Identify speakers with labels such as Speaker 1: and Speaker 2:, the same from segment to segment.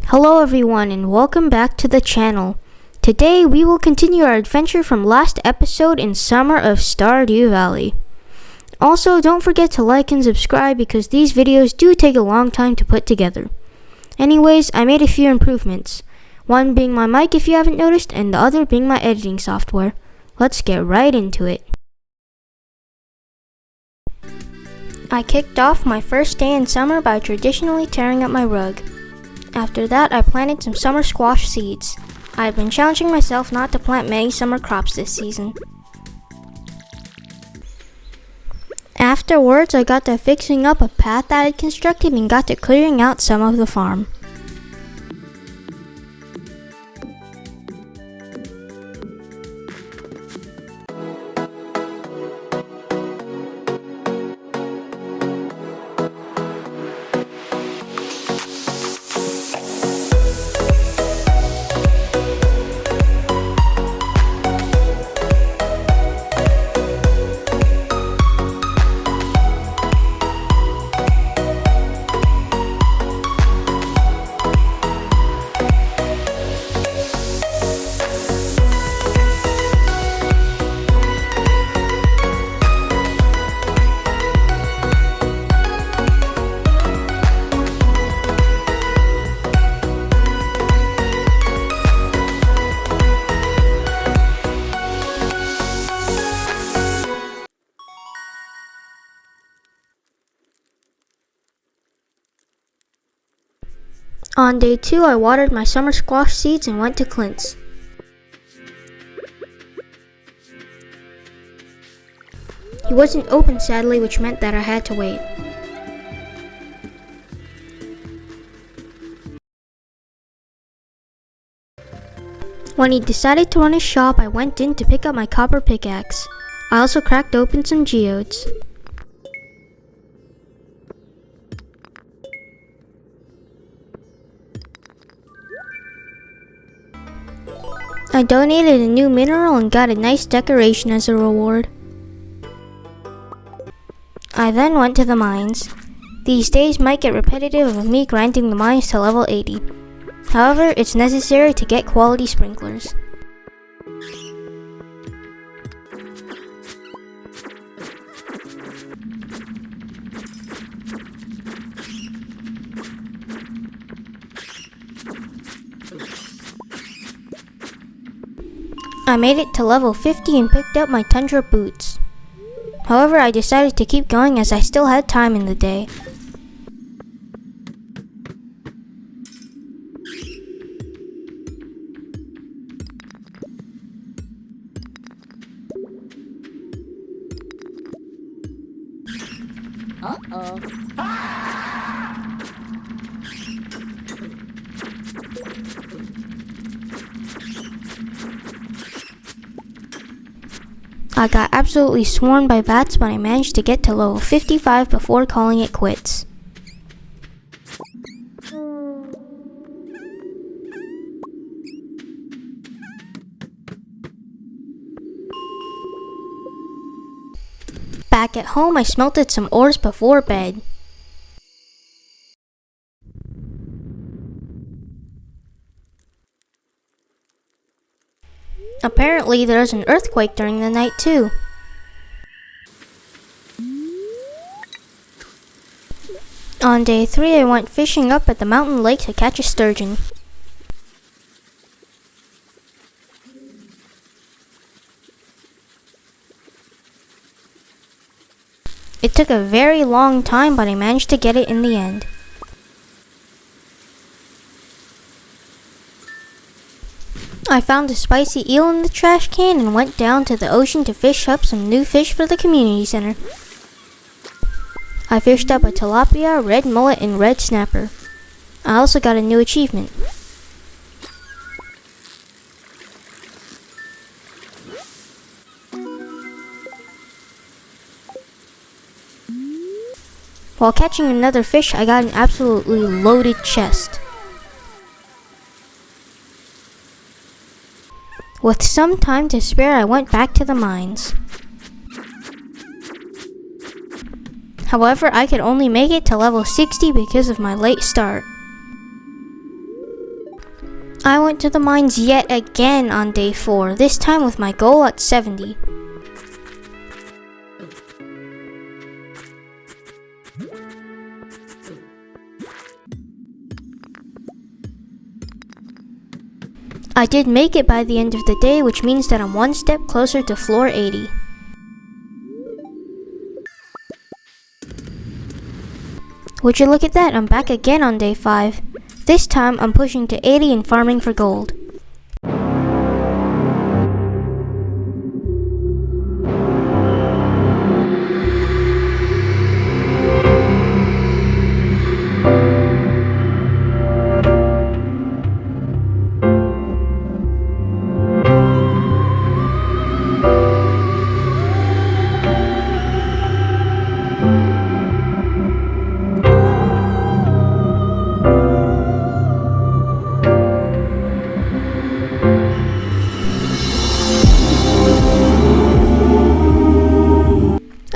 Speaker 1: Hello everyone and welcome back to the channel. Today we will continue our adventure from last episode in summer of Stardew Valley. Also, don't forget to like and subscribe because these videos do take a long time to put together. Anyways, I made a few improvements. One being my mic if you haven't noticed, and the other being my editing software. Let's get right into it. I kicked off my first day in summer by traditionally tearing up my rug. After that, I planted some summer squash seeds. I've been challenging myself not to plant many summer crops this season. Afterwards, I got to fixing up a path that I had constructed and got to clearing out some of the farm. On day 2, I watered my summer squash seeds and went to Clint's. He wasn't open sadly, which meant that I had to wait. When he decided to run his shop, I went in to pick up my copper pickaxe. I also cracked open some geodes. I donated a new mineral and got a nice decoration as a reward. I then went to the mines. These days might get repetitive of me grinding the mines to level 80. However, it's necessary to get quality sprinklers. I made it to level 50 and picked up my tundra boots. However, I decided to keep going as I still had time in the day. I got absolutely swarmed by bats, but I managed to get to level 55 before calling it quits. Back at home, I smelted some ores before bed. Apparently, there's an earthquake during the night too. On day 3, I went fishing up at the mountain lake to catch a sturgeon. It took a very long time, but I managed to get it in the end. I found a spicy eel in the trash can and went down to the ocean to fish up some new fish for the community center. I fished up a tilapia, red mullet, and red snapper. I also got a new achievement. While catching another fish, I got an absolutely loaded chest. With some time to spare, I went back to the mines. However, I could only make it to level 60 because of my late start. I went to the mines yet again on day 4, this time with my goal at 70. I did make it by the end of the day, which means that I'm one step closer to floor 80. Would you look at that, I'm back again on day 5. This time I'm pushing to 80 and farming for gold.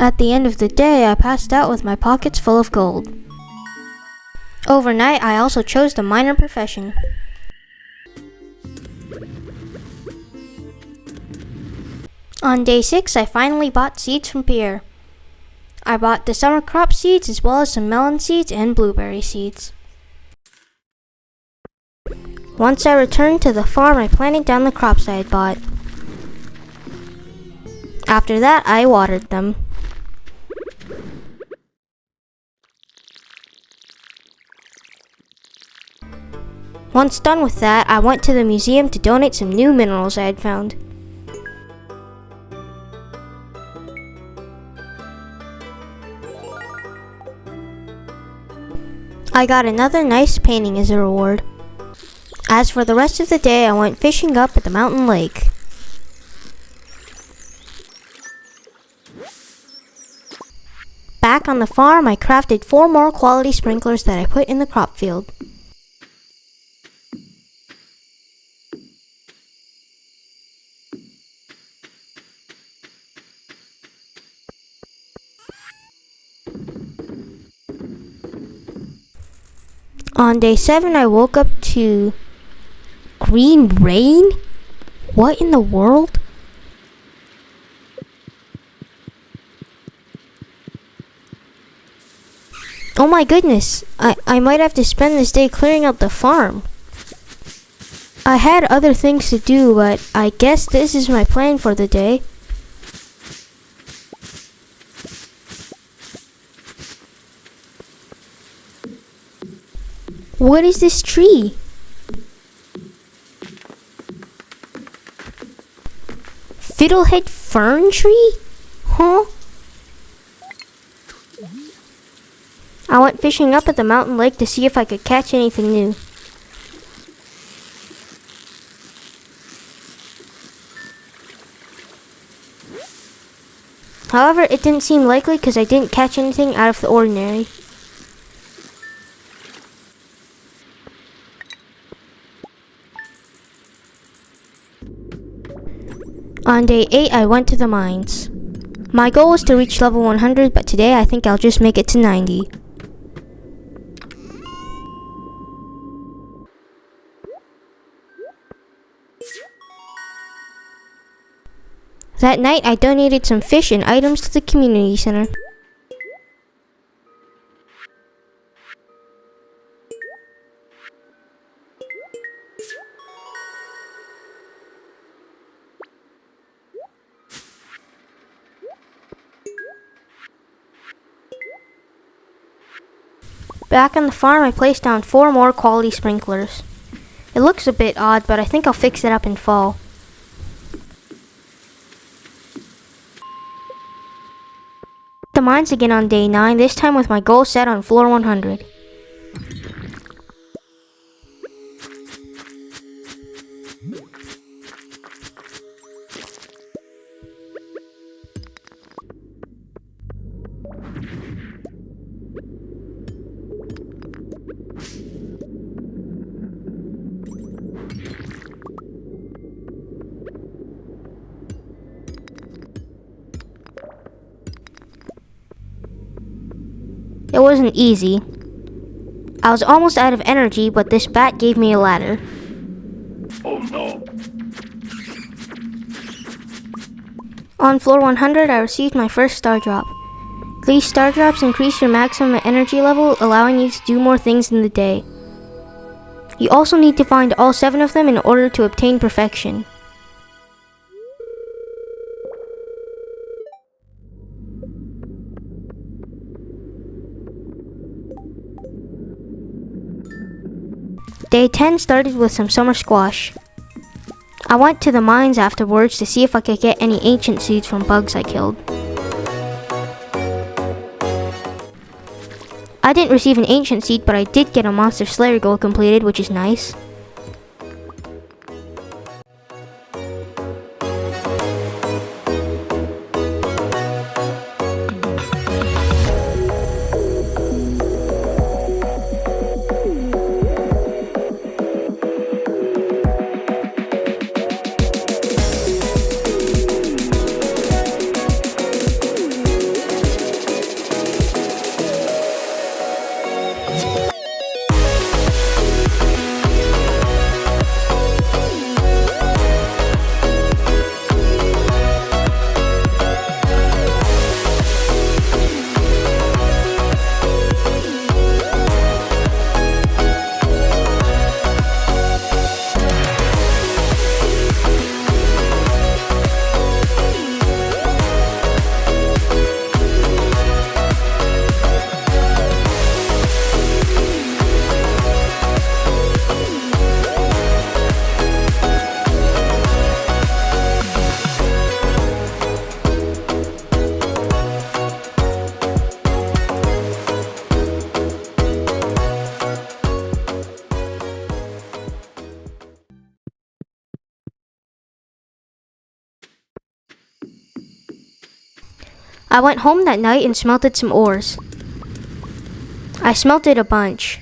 Speaker 1: At the end of the day, I passed out with my pockets full of gold. Overnight, I also chose the miner profession. On day 6, I finally bought seeds from Pierre. I bought the summer crop seeds as well as some melon seeds and blueberry seeds. Once I returned to the farm, I planted down the crops I had bought. After that, I watered them. Once done with that, I went to the museum to donate some new minerals I had found. I got another nice painting as a reward. As for the rest of the day, I went fishing up at the mountain lake. Back on the farm, I crafted 4 more quality sprinklers that I put in the crop field. On day 7, I woke up to green rain? What in the world? Oh my goodness, I might have to spend this day clearing out the farm. I had other things to do, but I guess this is my plan for the day. What is this tree? Fiddlehead fern tree? Huh? I went fishing up at the mountain lake to see if I could catch anything new. However, it didn't seem likely because I didn't catch anything out of the ordinary. On day 8, I went to the mines. My goal was to reach level 100, but today I think I'll just make it to 90. That night, I donated some fish and items to the community center. Back on the farm, I placed down 4 more quality sprinklers. It looks a bit odd, but I think I'll fix it up in fall. The mines again on day 9, this time with my goal set on floor 100. It wasn't easy. I was almost out of energy, but this bat gave me a ladder. On floor 100, I received my first star drop. These star drops increase your maximum energy level, allowing you to do more things in the day. You also need to find all 7 of them in order to obtain perfection. Day 10 started with some summer squash. I went to the mines afterwards to see if I could get any ancient seeds from bugs I killed. I didn't receive an ancient seed, but I did get a monster slayer goal completed, which is nice. I went home that night and smelted some ores. I smelted a bunch.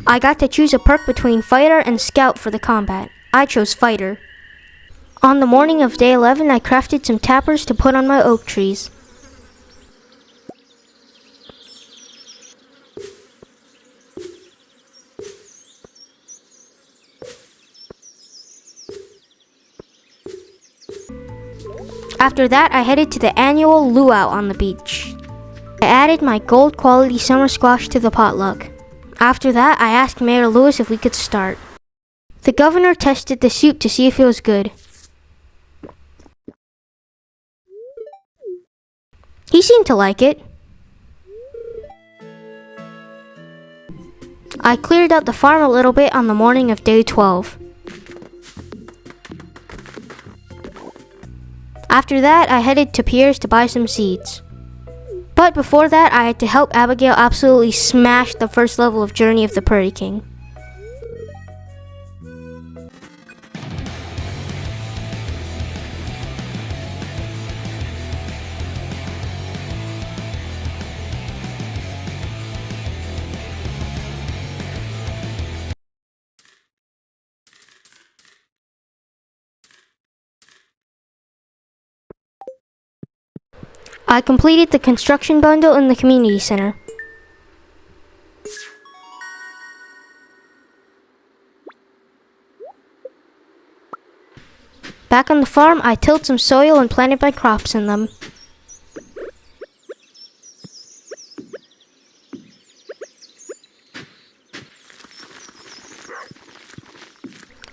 Speaker 1: I got to choose a perk between Fighter and Scout for the combat. I chose Fighter. On the morning of day 11, I crafted some tappers to put on my oak trees. After that, I headed to the annual luau on the beach. I added my gold quality summer squash to the potluck. After that, I asked Mayor Lewis if we could start. The governor tested the soup to see if it was good. He seemed to like it. I cleared out the farm a little bit on the morning of day 12. After that, I headed to Pierre's to buy some seeds. But before that, I had to help Abigail absolutely smash the first level of Journey of the Prairie King. I completed the construction bundle in the community center. Back on the farm, I tilled some soil and planted my crops in them.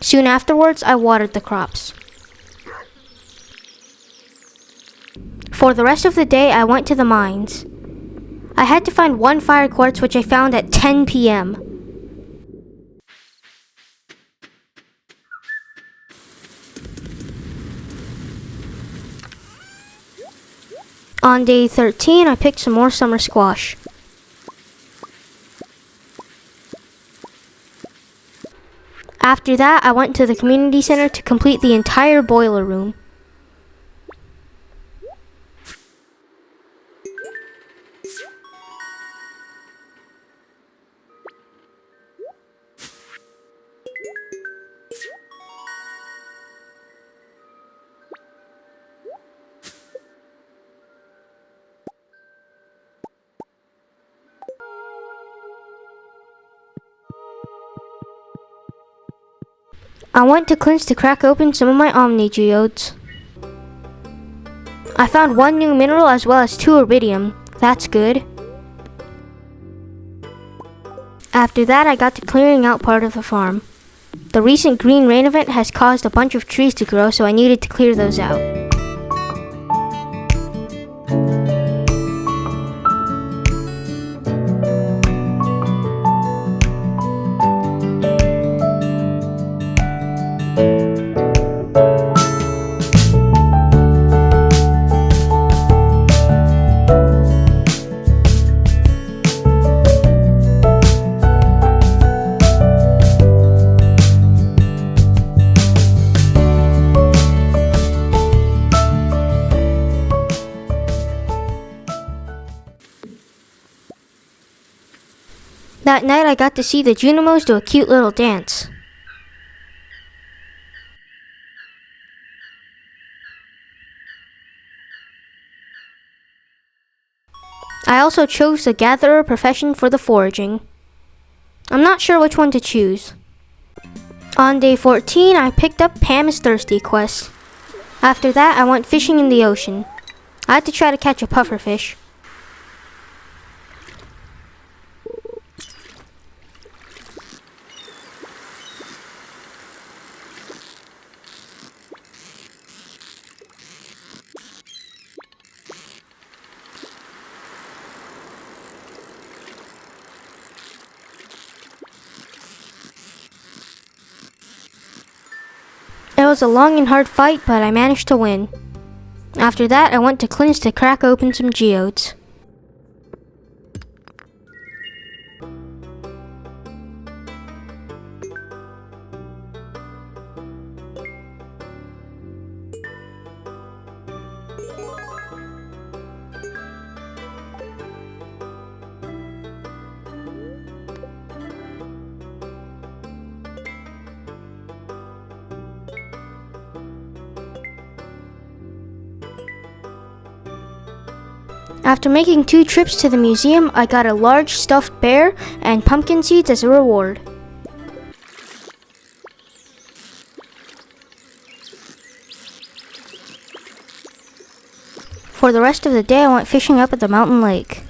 Speaker 1: Soon afterwards, I watered the crops. For the rest of the day, I went to the mines. I had to find 1 fire quartz, which I found at 10 p.m. On day 13, I picked some more summer squash. After that, I went to the community center to complete the entire boiler room. I went to clinch to crack open some of my Omni geodes. I found 1 new mineral as well as 2 iridium. That's good. After that, I got to clearing out part of the farm. The recent green rain event has caused a bunch of trees to grow, so I needed to clear those out. That night I got to see the Junimos do a cute little dance. I also chose the Gatherer profession for the foraging. I'm not sure which one to choose. On day 14, I picked up Pam is Thirsty quest. After that, I went fishing in the ocean. I had to try to catch a pufferfish. It was a long and hard fight, but I managed to win. After that, I went to Clint's to crack open some geodes. After making 2 trips to the museum, I got a large stuffed bear and pumpkin seeds as a reward. For the rest of the day, I went fishing up at the mountain lake.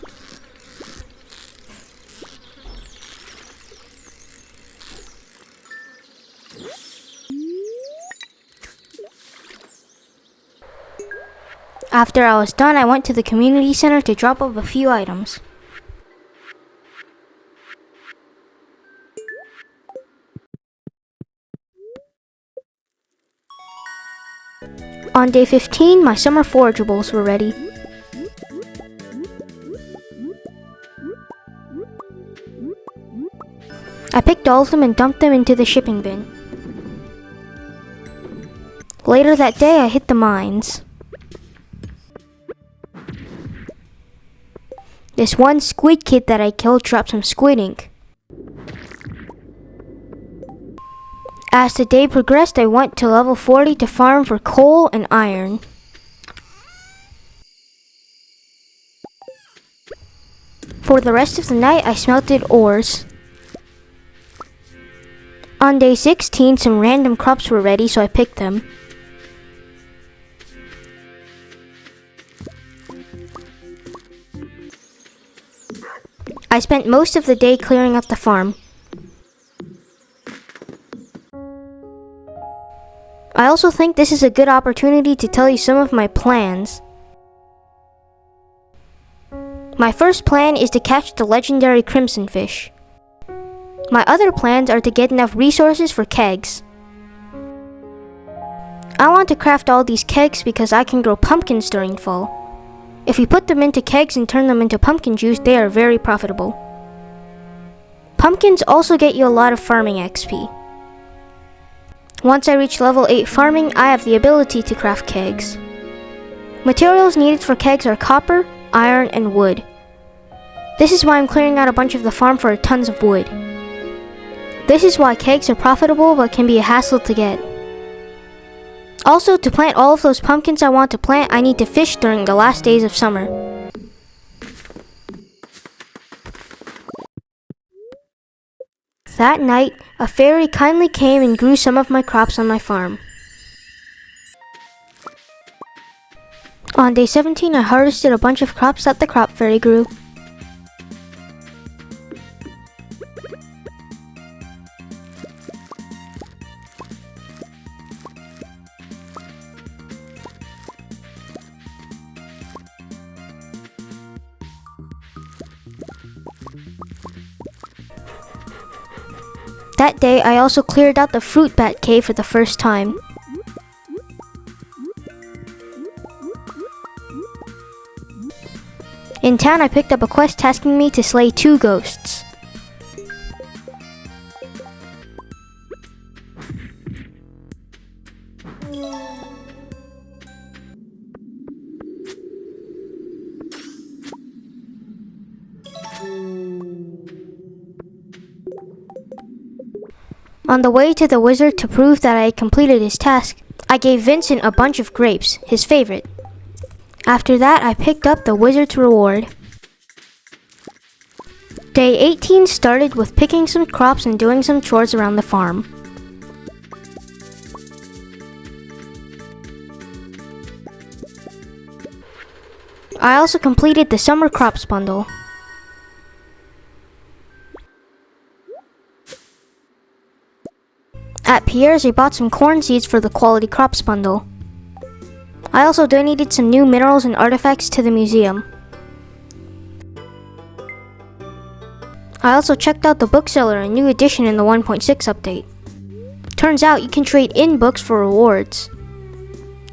Speaker 1: After I was done, I went to the community center to drop off a few items. On day 15, my summer forageables were ready. I picked all of them and dumped them into the shipping bin. Later that day, I hit the mines. This one squid kid that I killed dropped some squid ink. As the day progressed, I went to level 40 to farm for coal and iron. For the rest of the night, I smelted ores. On day 16, some random crops were ready, so I picked them. I spent most of the day clearing up the farm. I also think this is a good opportunity to tell you some of my plans. My first plan is to catch the legendary crimson fish. My other plans are to get enough resources for kegs. I want to craft all these kegs because I can grow pumpkins during fall. If we put them into kegs and turn them into pumpkin juice, they are very profitable. Pumpkins also get you a lot of farming XP. Once I reach level 8 farming, I have the ability to craft kegs. Materials needed for kegs are copper, iron, and wood. This is why I'm clearing out a bunch of the farm for tons of wood. This is why kegs are profitable but can be a hassle to get. Also, to plant all of those pumpkins I want to plant, I need to fish during the last days of summer. That night, a fairy kindly came and grew some of my crops on my farm. On day 17, I harvested a bunch of crops that the crop fairy grew. That day, I also cleared out the fruit bat cave for the first time. In town, I picked up a quest tasking me to slay 2 ghosts. On the way to the wizard to prove that I had completed his task, I gave Vincent a bunch of grapes, his favorite. After that, I picked up the wizard's reward. Day 18 started with picking some crops and doing some chores around the farm. I also completed the summer crops bundle. At Pierre's, I bought some corn seeds for the quality crops bundle. I also donated some new minerals and artifacts to the museum. I also checked out the bookseller, a new edition in the 1.6 update. Turns out you can trade in books for rewards.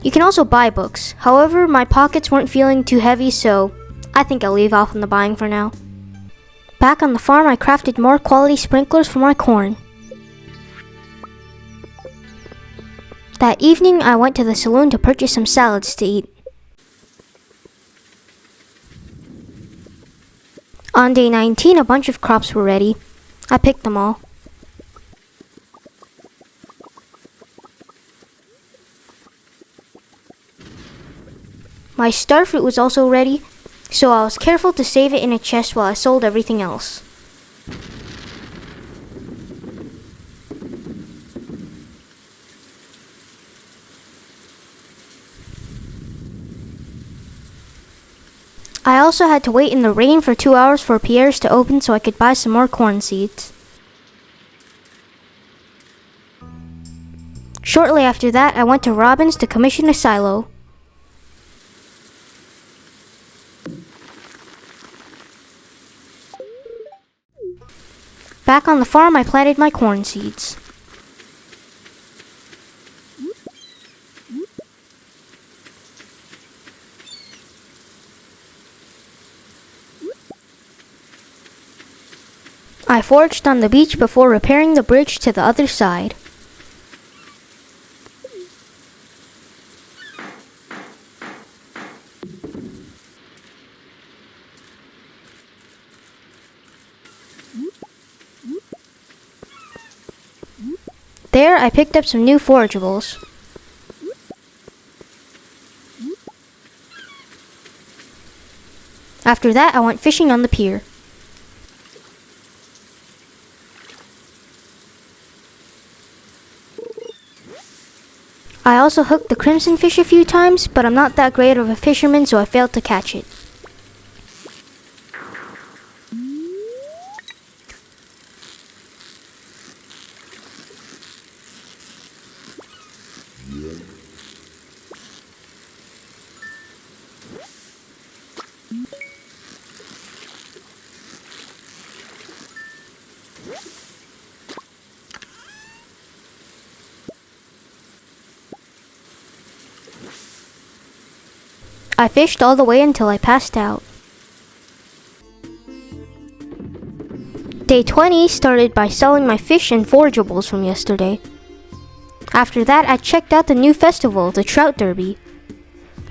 Speaker 1: You can also buy books. However, my pockets weren't feeling too heavy, so I think I'll leave off on the buying for now. Back on the farm, I crafted more quality sprinklers for my corn. That evening, I went to the saloon to purchase some salads to eat. On day 19, a bunch of crops were ready. I picked them all. My starfruit was also ready, so I was careful to save it in a chest while I sold everything else. I also had to wait in the rain for 2 hours for Pierre's to open so I could buy some more corn seeds. Shortly after that, I went to Robin's to commission a silo. Back on the farm, I planted my corn seeds. I foraged on the beach before repairing the bridge to the other side. There, I picked up some new forageables. After that, I went fishing on the pier. I also hooked the crimson fish a few times, but I'm not that great of a fisherman, so I failed to catch it. I fished all the way until I passed out. Day 20 started by selling my fish and forageables from yesterday. After that, I checked out the new festival, the Trout Derby.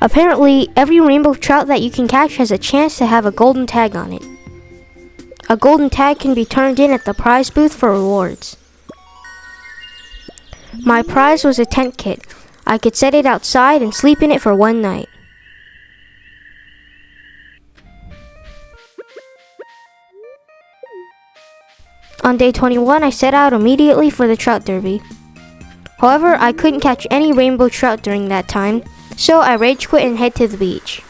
Speaker 1: Apparently, every rainbow trout that you can catch has a chance to have a golden tag on it. A golden tag can be turned in at the prize booth for rewards. My prize was a tent kit. I could set it outside and sleep in it for one night. On day 21, I set out immediately for the trout derby. However, I couldn't catch any rainbow trout during that time, so I rage quit and head to the beach.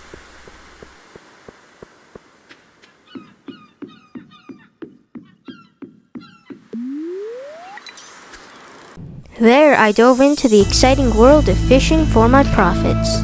Speaker 1: There, I dove into the exciting world of fishing for my profits.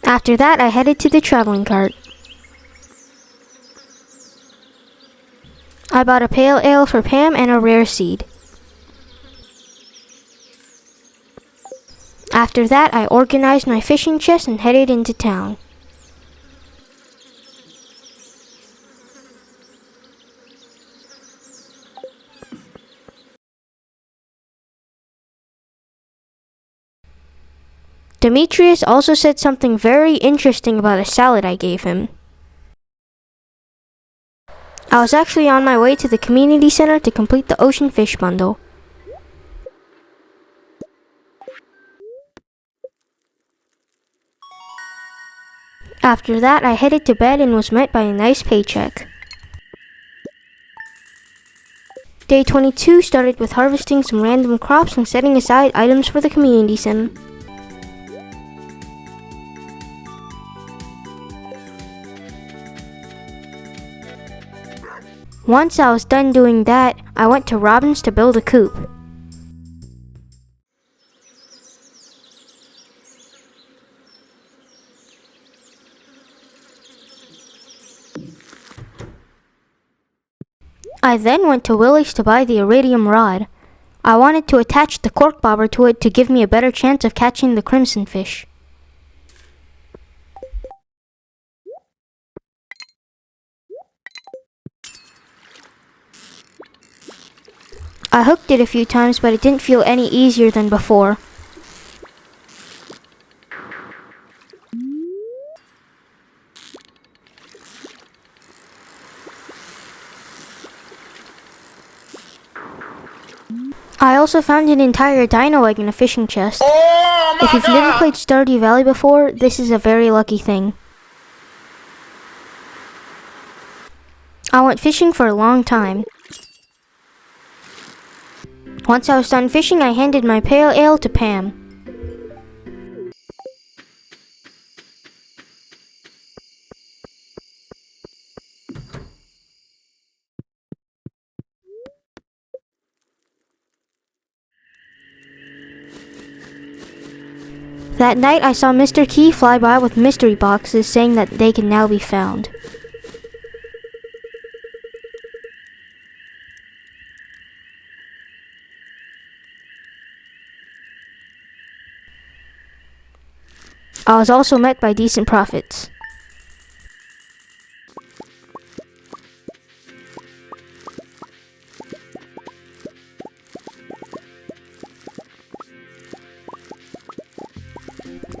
Speaker 1: After that, I headed to the traveling cart. I bought a pale ale for Pam and a rare seed. After that, I organized my fishing chest and headed into town. Demetrius also said something very interesting about a salad I gave him. I was actually on my way to the community center to complete the ocean fish bundle. After that, I headed to bed and was met by a nice paycheck. Day 22 started with harvesting some random crops and setting aside items for the community center. Once I was done doing that, I went to Robin's to build a coop. I then went to Willie's to buy the iridium rod. I wanted to attach the cork bobber to it to give me a better chance of catching the crimson fish. I hooked it a few times, but it didn't feel any easier than before. I also found an entire dino egg in a fishing chest. If you've never played Stardew Valley before, this is a very lucky thing. I went fishing for a long time. Once I was done fishing, I handed my pale ale to Pam. That night, I saw Mr. Key fly by with mystery boxes saying that they can now be found. I was also met by decent profits.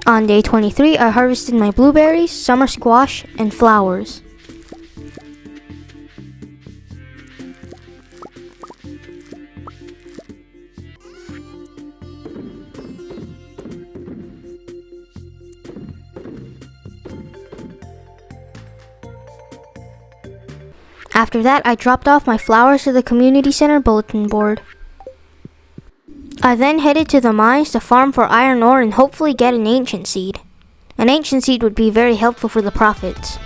Speaker 1: On day 23, I harvested my blueberries, summer squash, and flowers. After that, I dropped off my flowers to the community center bulletin board. I then headed to the mines to farm for iron ore and hopefully get an ancient seed. An ancient seed would be very helpful for the profits.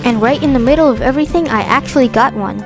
Speaker 1: And right in the middle of everything, I actually got one.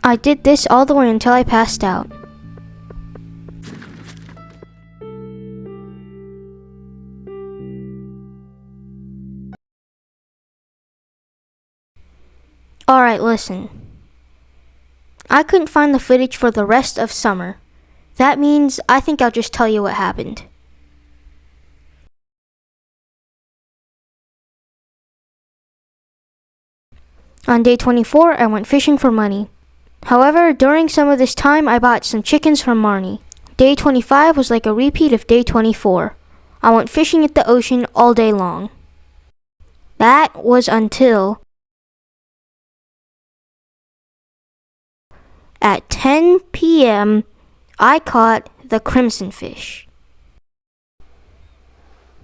Speaker 1: I did this all the way until I passed out. Alright, listen. I couldn't find the footage for the rest of summer. That means I think I'll just tell you what happened. On day 24, I went fishing for money. However, during some of this time, I bought some chickens from Marnie. Day 25 was like a repeat of day 24. I went fishing at the ocean all day long. That was until at 10 p.m., I caught the crimson fish.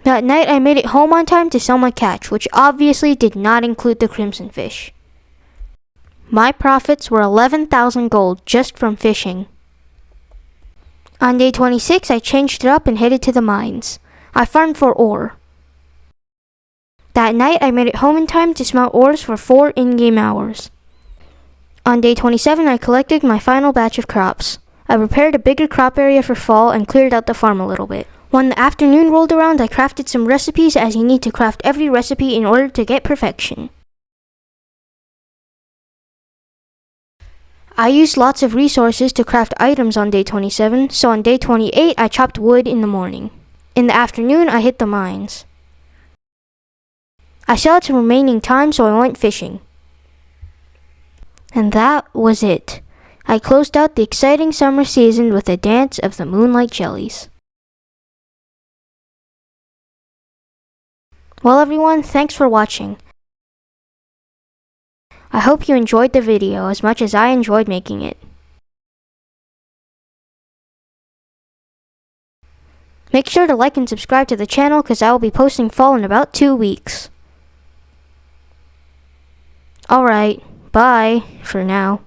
Speaker 1: That night, I made it home on time to sell my catch, which obviously did not include the crimson fish. My profits were 11,000 gold just from fishing. On day 26, I changed it up and headed to the mines. I farmed for ore. That night, I made it home in time to smelt ores for 4 in-game hours. On day 27, I collected my final batch of crops. I prepared a bigger crop area for fall and cleared out the farm a little bit. When the afternoon rolled around, I crafted some recipes, as you need to craft every recipe in order to get perfection. I used lots of resources to craft items on day 27, so on day 28 I chopped wood in the morning. In the afternoon I hit the mines. I still had some remaining time, so I went fishing. And that was it. I closed out the exciting summer season with a dance of the moonlight jellies. Well everyone, thanks for watching. I hope you enjoyed the video as much as I enjoyed making it. Make sure to like and subscribe to the channel because I will be posting fall in about 2 weeks. Alright, bye for now.